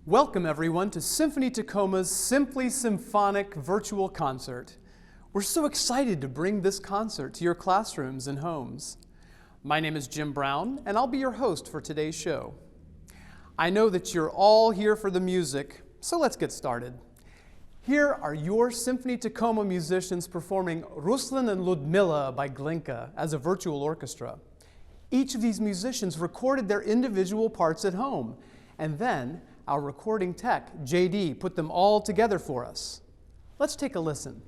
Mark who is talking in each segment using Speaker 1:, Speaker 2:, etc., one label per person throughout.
Speaker 1: Welcome everyone to Symphony Tacoma's Simply Symphonic virtual concert. We're so excited to bring this concert to your classrooms and homes. My name is Jim Brown, and I'll be your host for today's show. I know that you're all here for the music, so let's get started. Here are your Symphony Tacoma musicians performing Ruslan and Ludmilla by Glinka as a virtual orchestra. Each of these musicians recorded their individual parts at home, and then our recording tech, JD, put them all together for us. Let's take a listen.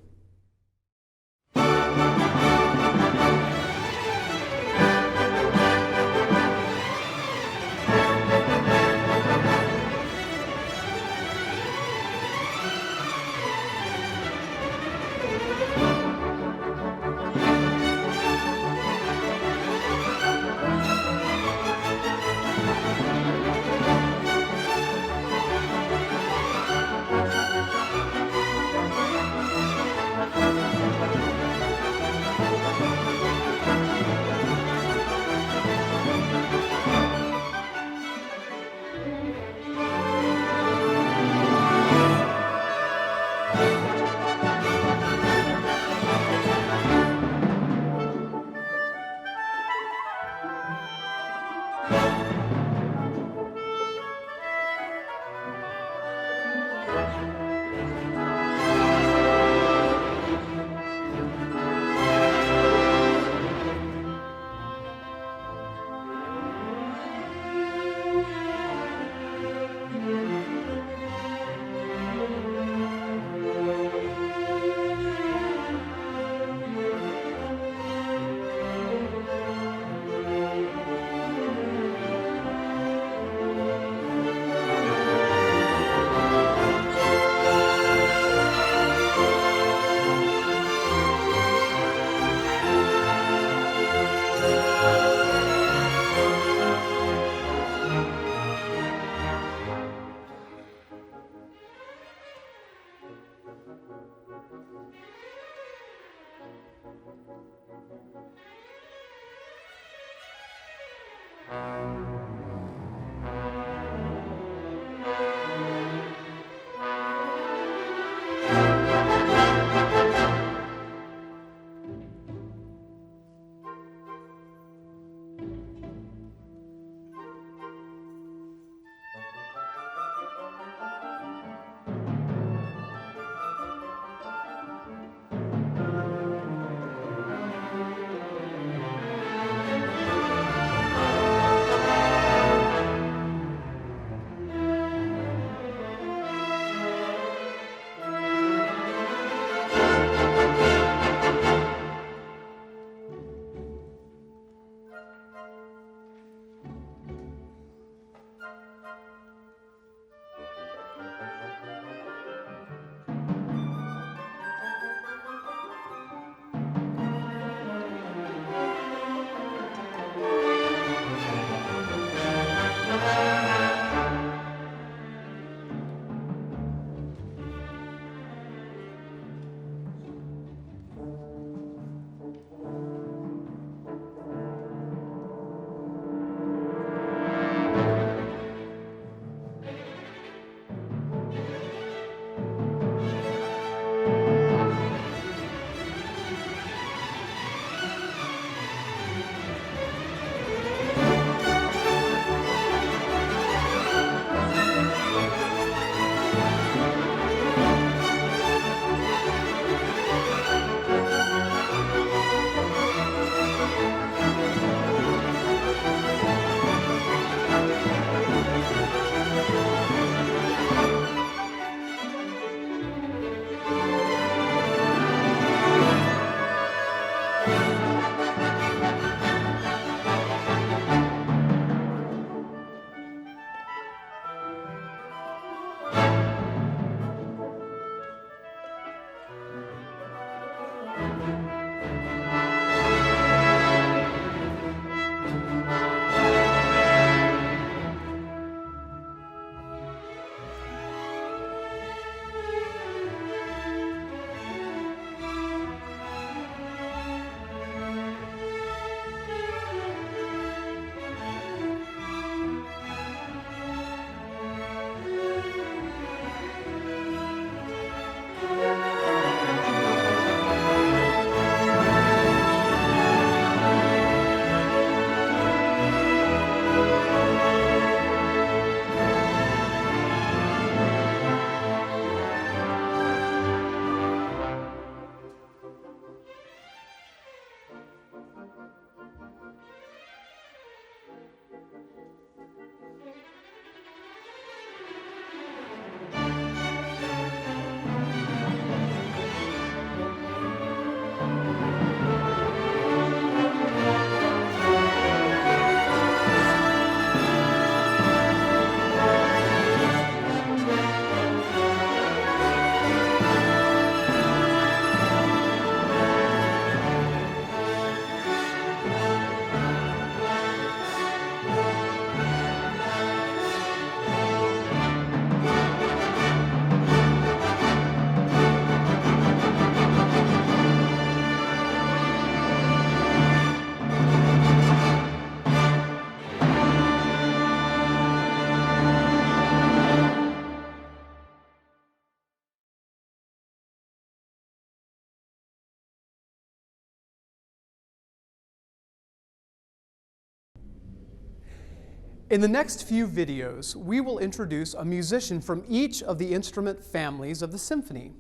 Speaker 1: In the next few videos, we will introduce a musician from each of the instrument families of the symphony.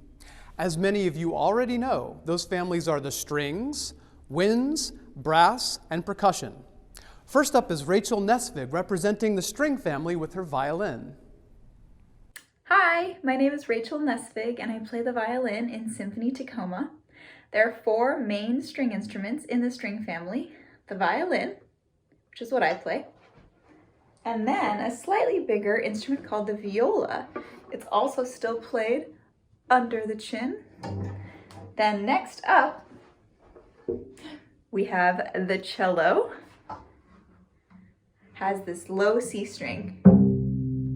Speaker 1: As many of you already know, those families are the strings, winds, brass, and percussion. First up is Rachel Nesvig, representing the string family with her violin.
Speaker 2: Hi, my name is Rachel Nesvig and I play the violin in Symphony Tacoma. There are 4 main string instruments in the string family: the violin, which is what I play, and then a slightly bigger instrument called the viola. It's also still played under the chin. Then next up, we have the cello. Has this low C string.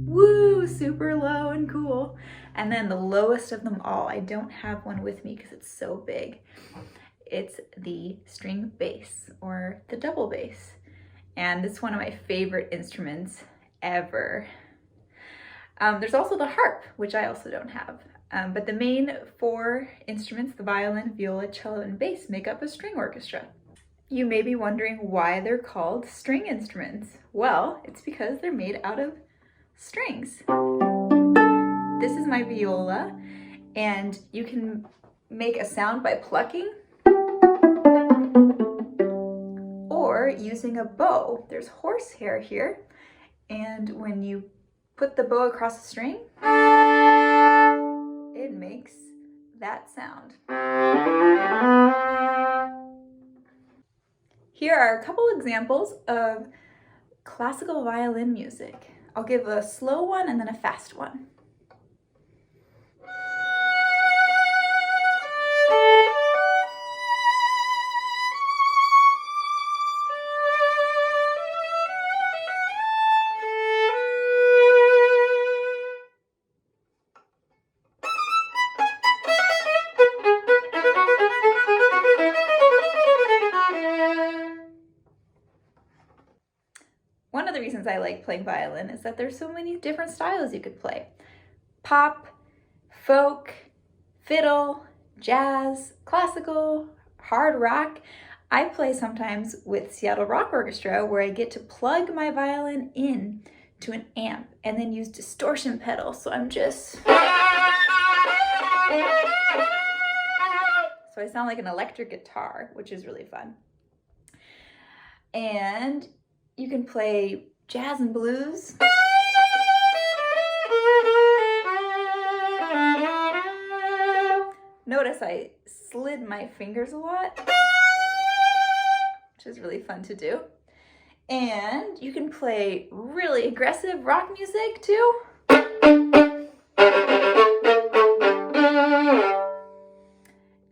Speaker 2: Woo, super low and cool. And then the lowest of them all, I don't have one with me because it's so big. It's the string bass, or the double bass. And it's one of my favorite instruments ever. There's also the harp, which I also don't have. But the main 4 instruments, the violin, viola, cello, and bass, make up a string orchestra. You may be wondering why they're called string instruments. Well, it's because they're made out of strings. This is my viola, and you can make a sound by plucking or using a bow. There's horsehair here, and when you put the bow across the string, it makes that sound. Here are a couple examples of classical violin music. I'll give a slow one and then a fast one. One of the reasons I like playing violin is that there's so many different styles you could play. Pop, folk, fiddle, jazz, classical, hard rock. I play sometimes with Seattle Rock Orchestra, where I get to plug my violin in to an amp and then use distortion pedals. So I'm just... So I sound like an electric guitar, which is really fun. And you can play jazz and blues. Notice I slid my fingers a lot, which is really fun to do. And you can play really aggressive rock music too.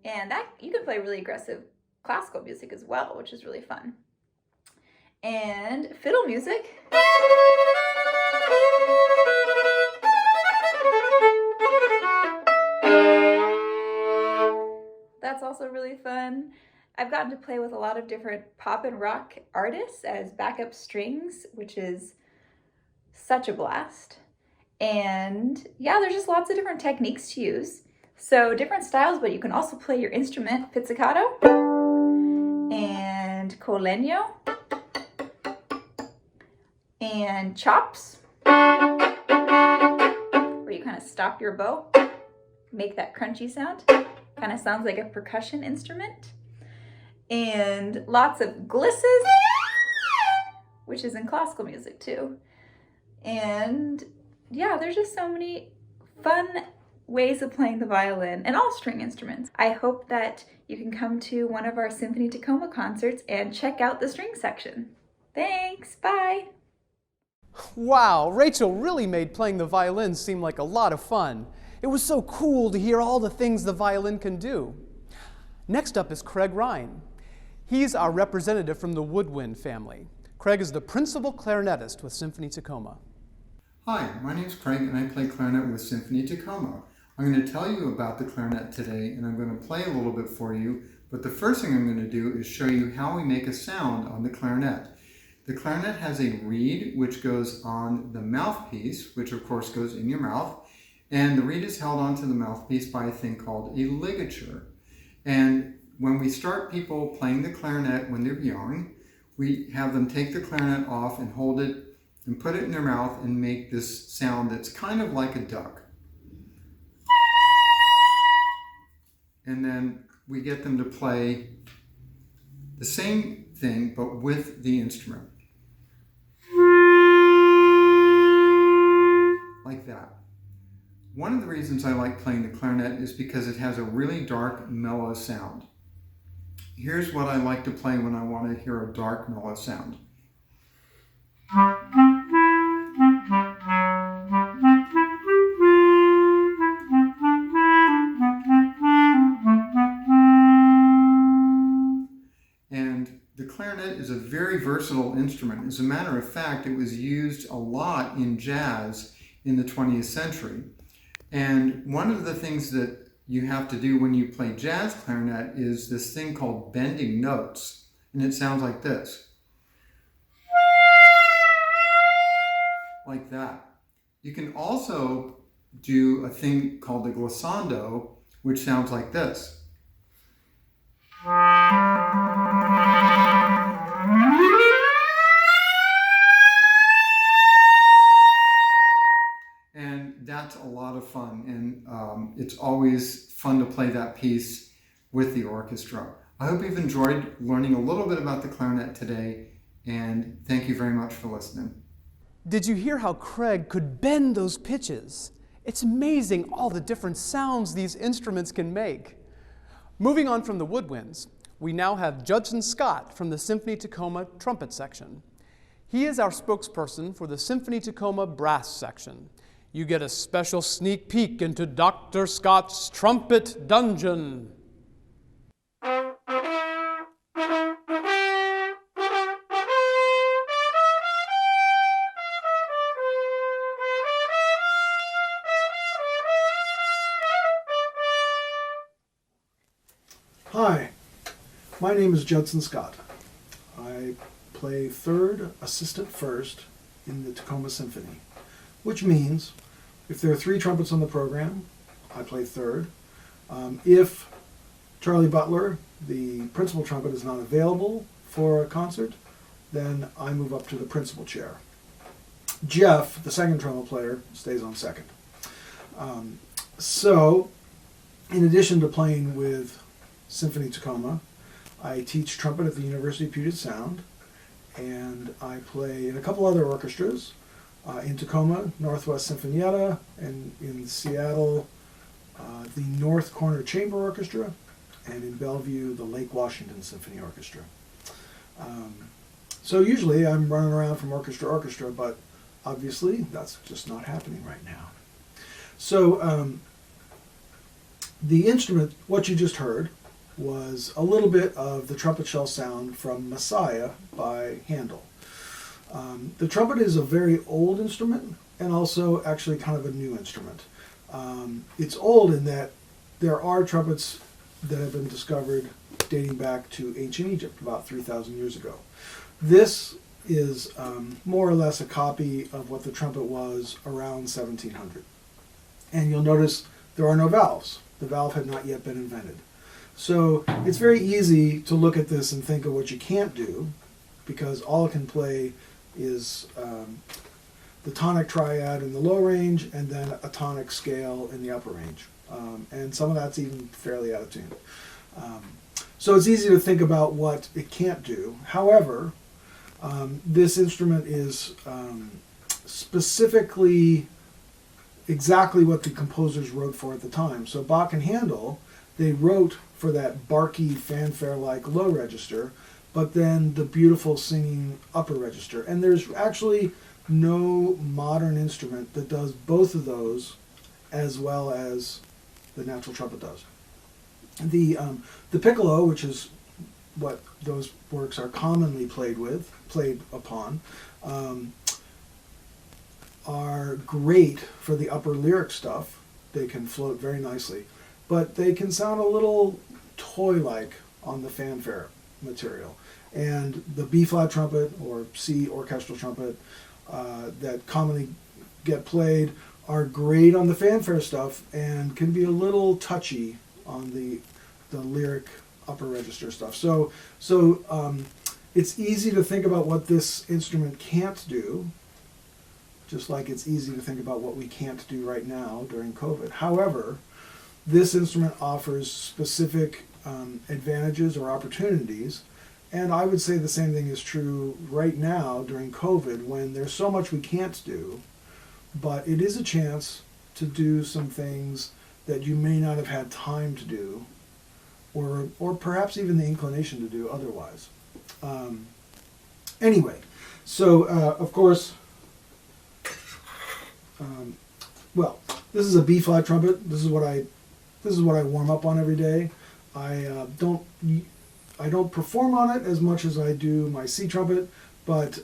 Speaker 2: And you can play really aggressive classical music as well, which is really fun. And fiddle music. That's also really fun. I've gotten to play with a lot of different pop and rock artists as backup strings, which is such a blast. And yeah, there's just lots of different techniques to use. So different styles, but you can also play your instrument pizzicato and colegno and chops, where you kind of stop your bow, make that crunchy sound. Kind of sounds like a percussion instrument. And lots of glisses, which is in classical music too. And yeah, there's just so many fun ways of playing the violin and all string instruments. I hope that you can come to one of our Symphony Tacoma concerts and check out the string section. Thanks, bye.
Speaker 1: Wow, Rachel really made playing the violin seem like a lot of fun. It was so cool to hear all the things the violin can do. Next up is Craig Ryan. He's our representative from the woodwind family. Craig is the principal clarinetist with Symphony Tacoma.
Speaker 3: Hi, my name is Craig and I play clarinet with Symphony Tacoma. I'm going to tell you about the clarinet today and I'm going to play a little bit for you, but the first thing I'm going to do is show you how we make a sound on the clarinet. The clarinet has a reed which goes on the mouthpiece, which of course goes in your mouth, and the reed is held onto the mouthpiece by a thing called a ligature. And when we start people playing the clarinet when they're young, we have them take the clarinet off and hold it and put it in their mouth and make this sound that's kind of like a duck. And then we get them to play the same thing, but with the instrument. Like that. One of the reasons I like playing the clarinet is because it has a really dark, mellow sound. Here's what I like to play when I want to hear a dark, mellow sound. And the clarinet is a very versatile instrument. As a matter of fact, it was used a lot in jazz in the 20th century. And one of the things that you have to do when you play jazz clarinet is this thing called bending notes. And it sounds like this. Like that. You can also do a thing called the glissando, which sounds like this. And that's a lot of fun, and it's always fun to play that piece with the orchestra. I hope you've enjoyed learning a little bit about the clarinet today, and thank you very much for listening.
Speaker 1: Did you hear how Craig could bend those pitches? It's amazing all the different sounds these instruments can make. Moving on from the woodwinds, we now have Judson Scott from the Symphony Tacoma trumpet section. He is our spokesperson for the Symphony Tacoma brass section. You get a special sneak peek into Dr. Scott's trumpet dungeon.
Speaker 4: Hi, my name is Judson Scott. I play third, assistant first in the Tacoma Symphony, which means if there are 3 trumpets on the program, I play third. If Charlie Butler, the principal trumpet, is not available for a concert, then I move up to the principal chair. Jeff, the second trumpet player, stays on second. So, in addition to playing with Symphony Tacoma, I teach trumpet at the University of Puget Sound, and I play in a couple other orchestras. In Tacoma, Northwest Sinfonietta, and in Seattle, the North Corner Chamber Orchestra, and in Bellevue, the Lake Washington Symphony Orchestra. So usually I'm running around from orchestra to orchestra, but obviously that's just not happening right now. So the instrument, what you just heard, was a little bit of the trumpet shell sound from Messiah by Handel. The trumpet is a very old instrument and also actually kind of a new instrument. It's old in that there are trumpets that have been discovered dating back to ancient Egypt, about 3,000 years ago. This is more or less a copy of what the trumpet was around 1700. And you'll notice there are no valves. The valve had not yet been invented. So it's very easy to look at this and think of what you can't do, because all it can play is the tonic triad in the low range and then a tonic scale in the upper range. And some of that's even fairly out of tune. So it's easy to think about what it can't do. However, this instrument is specifically exactly what the composers wrote for at the time. So Bach and Handel, they wrote for that barky, fanfare-like low register, but then the beautiful singing upper register. And there's actually no modern instrument that does both of those as well as the natural trumpet does. The piccolo, which is what those works are commonly played upon, are great for the upper lyric stuff. They can float very nicely, but they can sound a little toy-like on the fanfare material. And the B-flat trumpet or C orchestral trumpet that commonly get played are great on the fanfare stuff and can be a little touchy on the lyric upper register stuff. So it's easy to think about what this instrument can't do, just like it's easy to think about what we can't do right now during COVID. However, this instrument offers specific advantages or opportunities, and I would say the same thing is true right now during COVID, when there's so much we can't do, but it is a chance to do some things that you may not have had time to do, or perhaps even the inclination to do otherwise. Anyway, so of course, well, this is a B-flat trumpet. This is what I warm up on every day. I don't perform on it as much as I do my C trumpet, but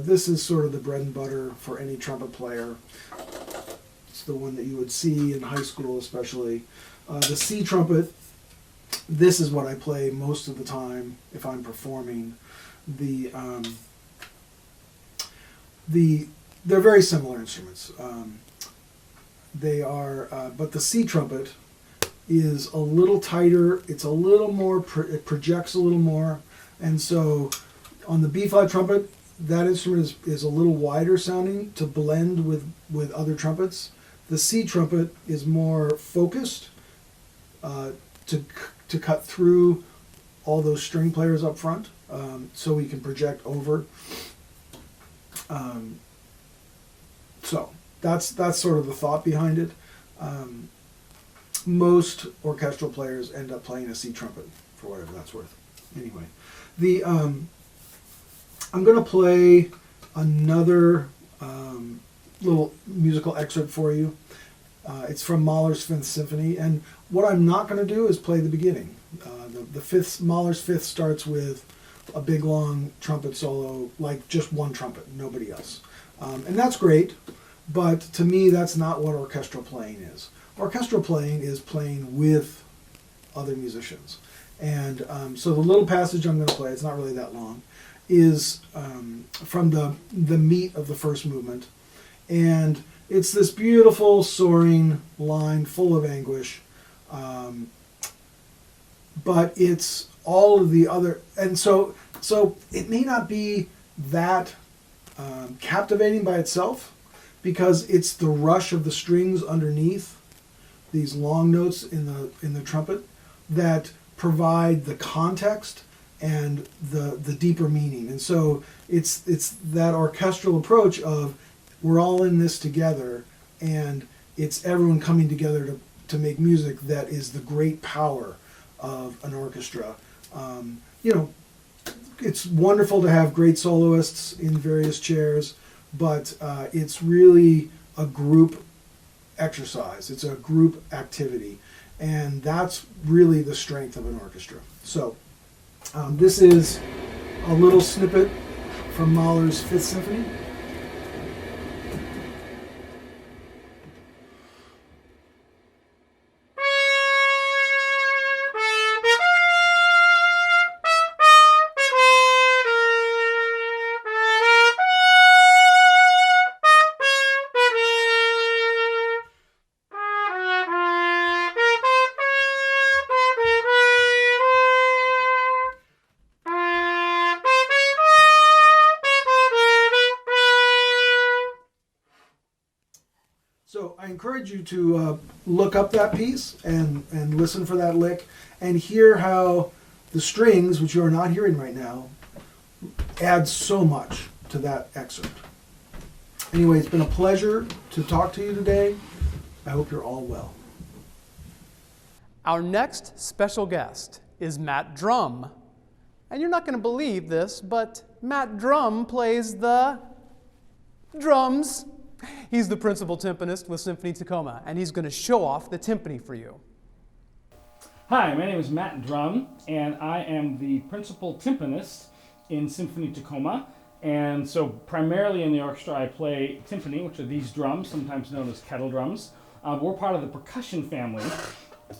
Speaker 4: this is sort of the bread and butter for any trumpet player. It's the one that you would see in high school, especially. The C trumpet, this is what I play most of the time if I'm performing. They're very similar instruments. They are, but the C trumpet is a little tighter. It's a little more, it projects a little more, and so on the B-flat trumpet, that instrument is a little wider sounding to blend with other trumpets. The C trumpet is more focused to cut through all those string players up front, so we can project over. So that's sort of the thought behind it. Most orchestral players end up playing a C trumpet for whatever that's worth. Anyway, I'm going to play another little musical excerpt for you. It's from Mahler's Fifth Symphony, and what I'm not going to do is play the beginning. Mahler's Fifth starts with a big long trumpet solo, like just one trumpet, nobody else. And that's great, but to me that's not what orchestral playing is. Orchestral playing is playing with other musicians. And so the little passage I'm going to play, it's not really that long, is from the meat of the first movement. And it's this beautiful soaring line full of anguish, but it's all of the other, and so it may not be that captivating by itself, because it's the rush of the strings underneath these long notes in the trumpet that provide the context and the deeper meaning. And so it's that orchestral approach of we're all in this together, and it's everyone coming together to make music that is the great power of an orchestra. It's wonderful to have great soloists in various chairs, but it's really a group exercise. It's a group activity, and that's really the strength of an orchestra. So this is a little snippet from Mahler's Fifth Symphony. So I encourage you to look up that piece and listen for that lick and hear how the strings, which you are not hearing right now, add so much to that excerpt. Anyway, it's been a pleasure to talk to you today. I hope you're all well.
Speaker 1: Our next special guest is Matt Drum. And you're not going to believe this, but Matt Drum plays the drums. He's the principal timpanist with Symphony Tacoma, and he's going to show off the timpani for you.
Speaker 5: Hi, my name is Matt Drum, and I am the principal timpanist in Symphony Tacoma. And so primarily in the orchestra I play timpani, which are these drums, sometimes known as kettle drums. We're part of the percussion family,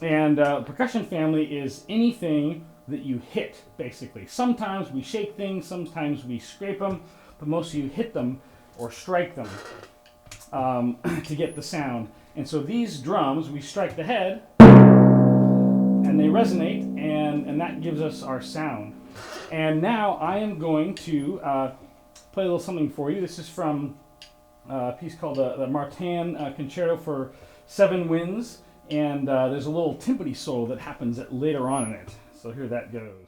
Speaker 5: and percussion family is anything that you hit, basically. Sometimes we shake things, sometimes we scrape them, but most of you hit them or strike them to get the sound. And so these drums, we strike the head, and they resonate, and that gives us our sound. And now I am going to play a little something for you. This is from a piece called the Martin Concerto for 7 winds, and there's a little timpani solo that happens later on in it. So here that goes.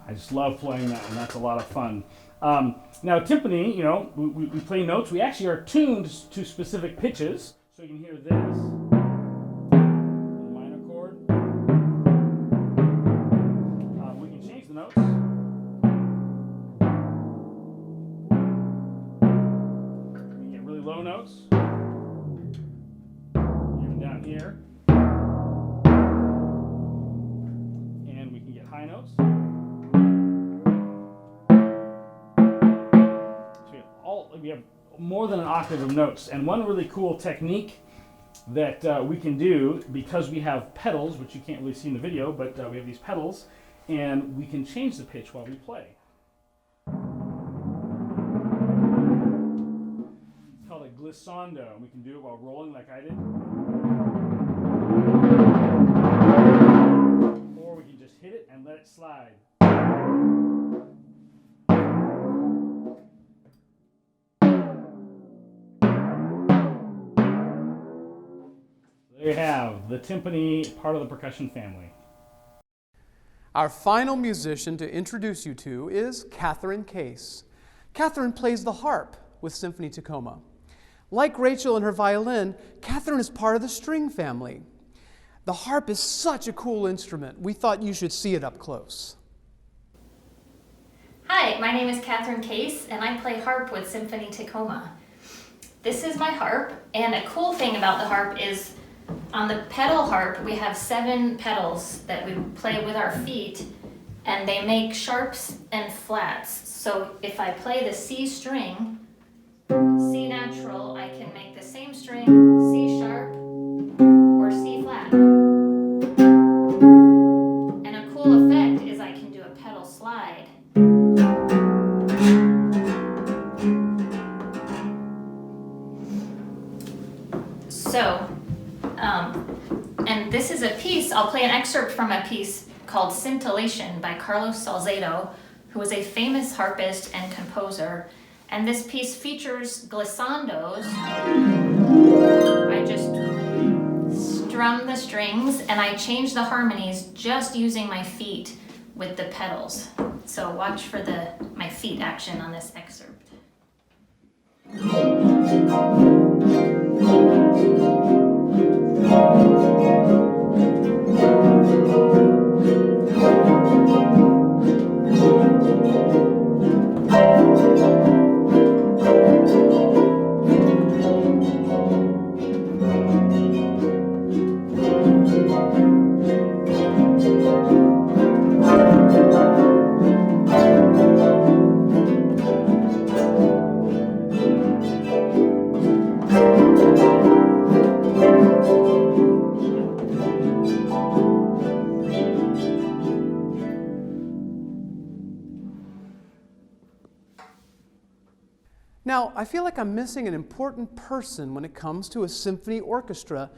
Speaker 5: I just love playing that one. That's a lot of fun. Now, timpani, we play notes. We actually are tuned to specific pitches. So you can hear this, the minor chord. We can change the notes. We can get really low notes, even down here. And we can get high notes. We have more than an octave of notes, and one really cool technique that we can do, because we have pedals, which you can't really see in the video, but we have these pedals, and we can change the pitch while we play. It's called a glissando, and we can do it while rolling like I did. Or we can just hit it and let it slide. There you have the timpani, part of the percussion family.
Speaker 1: Our final musician to introduce you to is Catherine Case. Catherine plays the harp with Symphony Tacoma. Like Rachel and her violin, Catherine is part of the string family. The harp is such a cool instrument. We thought you should see it up close.
Speaker 6: Hi, my name is Catherine Case, and I play harp with Symphony Tacoma. This is my harp, and a cool thing about the harp is on the pedal harp, we have 7 pedals that we play with our feet, and they make sharps and flats. So if I play the C string, C natural, I can make the same string C sharp or C flat. And a cool effect is I can do a pedal slide. So, and this is a piece, I'll play an excerpt from a piece called Scintillation by Carlos Salcedo, who was a famous harpist and composer. And this piece features glissandos. I just strum the strings and I change the harmonies just using my feet with the pedals. So watch for my feet action on this excerpt.
Speaker 1: Now, I feel like I'm missing an important person when it comes to a symphony orchestra.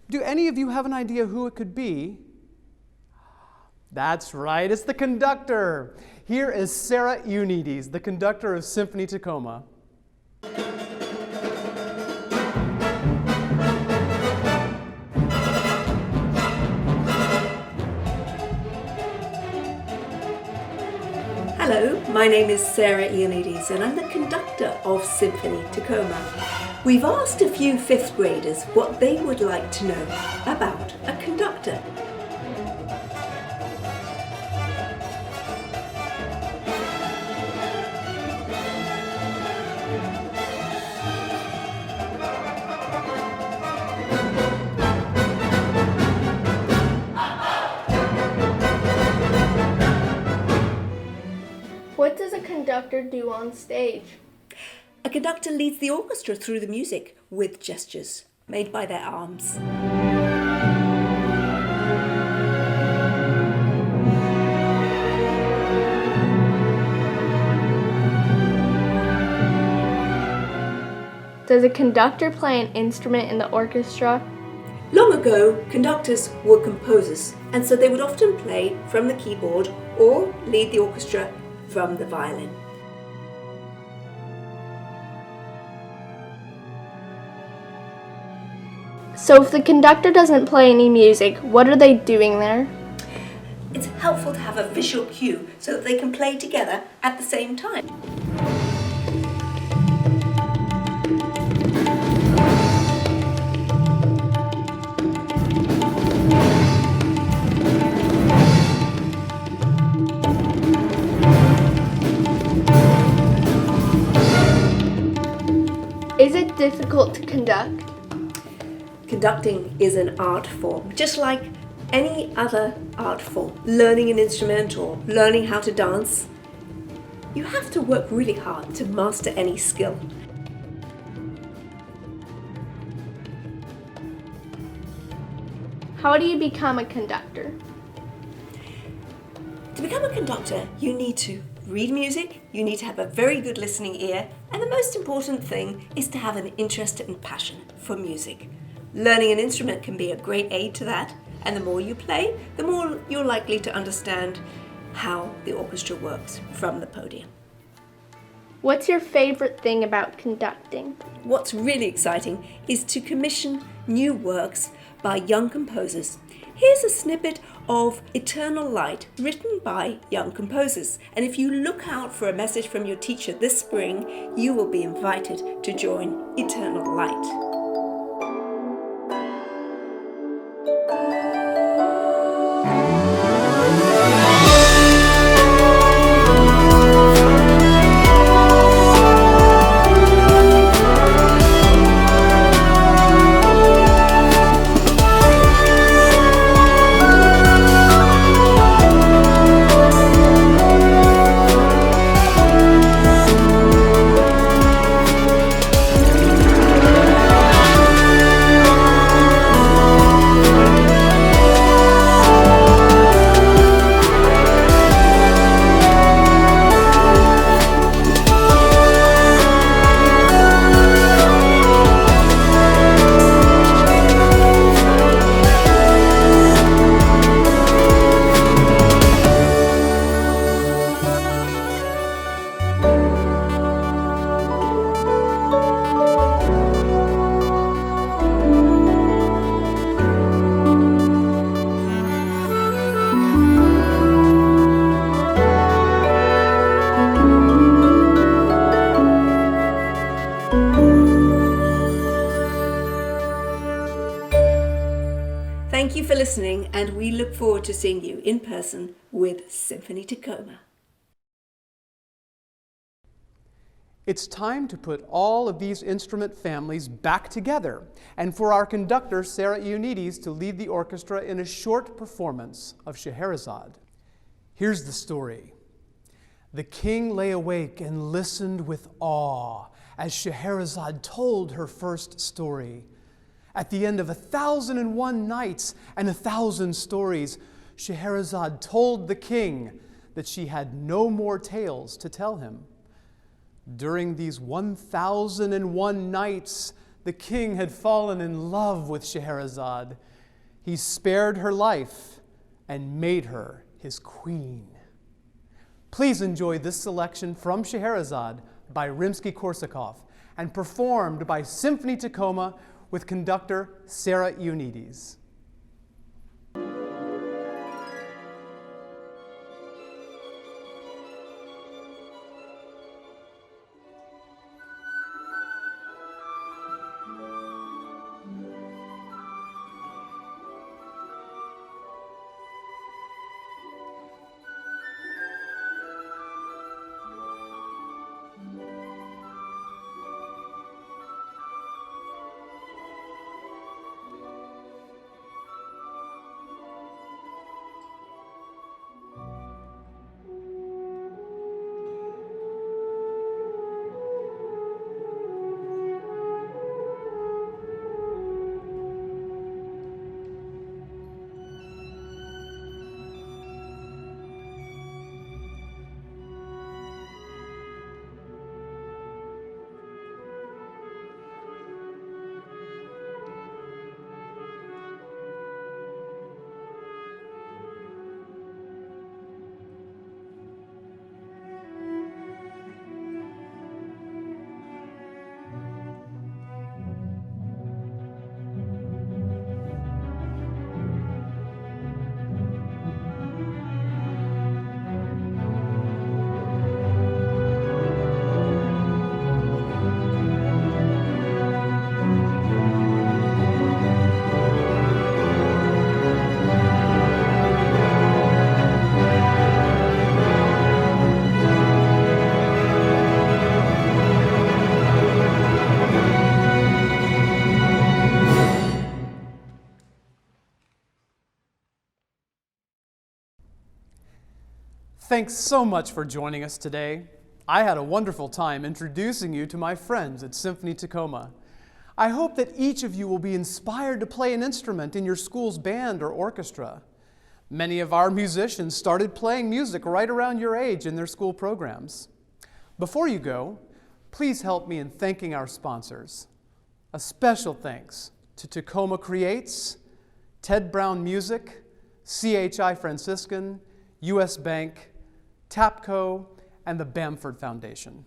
Speaker 1: Do any of you have an idea who it could be? That's right, it's the conductor. Here is Sarah Ioannides, the conductor of Symphony Tacoma.
Speaker 7: Hello, my name is Sarah Ioannides and I'm the conductor of Symphony Tacoma. We've asked a few 5th graders what they would like to know about a conductor.
Speaker 8: conductor do on stage?
Speaker 7: A conductor leads the orchestra through the music with gestures made by their arms.
Speaker 8: Does a conductor play an instrument in the orchestra?
Speaker 7: Long ago, conductors were composers, and so they would often play from the keyboard or lead the orchestra from the violin.
Speaker 8: So if the conductor doesn't play any music, what are they doing there?
Speaker 7: It's helpful to have a visual cue so that they can play together at the same time.
Speaker 8: Is it difficult to conduct?
Speaker 7: Conducting is an art form, just like any other art form. Learning an instrument or learning how to dance, you have to work really hard to master any skill.
Speaker 8: How do you become a conductor?
Speaker 7: To become a conductor, you need to read music, you need to have a very good listening ear, and the most important thing is to have an interest and passion for music. Learning an instrument can be a great aid to that, and the more you play, the more you're likely to understand how the orchestra works from the podium.
Speaker 8: What's your favorite thing about conducting?
Speaker 7: What's really exciting is to commission new works by young composers. Here's a snippet of Eternal Light written by young composers. And if you look out for a message from your teacher this spring, you will be invited to join Eternal Light. Thank you for listening, and we look forward to seeing you in person with Symphony Tacoma.
Speaker 1: It's time to put all of these instrument families back together, and for our conductor, Sarah Ioannides, to lead the orchestra in a short performance of Scheherazade. Here's the story. The king lay awake and listened with awe as Scheherazade told her first story. At the end of 1,001 nights and 1,000 stories, Scheherazade told the king that she had no more tales to tell him. During these 1,001 nights, the king had fallen in love with Scheherazade. He spared her life and made her his queen. Please enjoy this selection from Scheherazade by Rimsky-Korsakov and performed by Symphony Tacoma with conductor Sarah Ioannides. Thanks so much for joining us today. I had a wonderful time introducing you to my friends at Symphony Tacoma. I hope that each of you will be inspired to play an instrument in your school's band or orchestra. Many of our musicians started playing music right around your age in their school programs. Before you go, please help me in thanking our sponsors. A special thanks to Tacoma Creates, Ted Brown Music, CHI Franciscan, US Bank, TAPCO, and the Bamford Foundation.